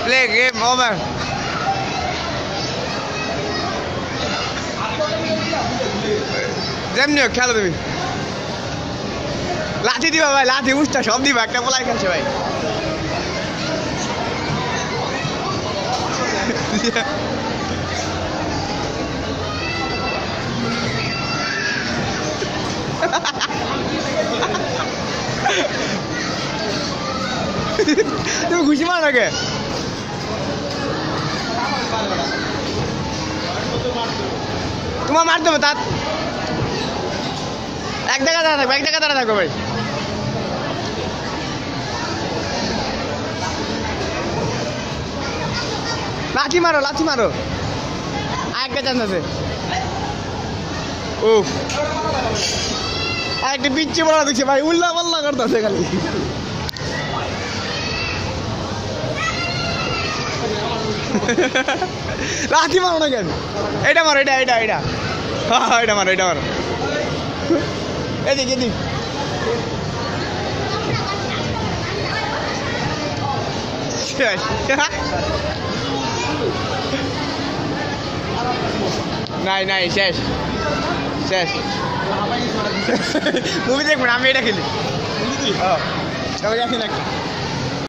Play game over. যেমনি হোক খেলো তুমি লাঠি দিবা ভাই লাঠি উষ্টা সব দিবা একটা বলাই খেলছে ভাই তুমি ঘুষি মার আগে তোমার মার দেবো তার এক জায়গা দাঁড়া থাকবো এক জায়গা দাঁড়া থাকবো ভাই লাঠি মারো আরেকটা চান্স আছে ও একটা পিচ্ছি বলা দেখছি ভাই উল্লা পাল্লা করতেছে খালি লাঠি মারো না কেন এটা মারো এটা হ্যাঁ এটা মারো এদিক নাই শেষ মুভি দেখবো না আমি এটা খেলি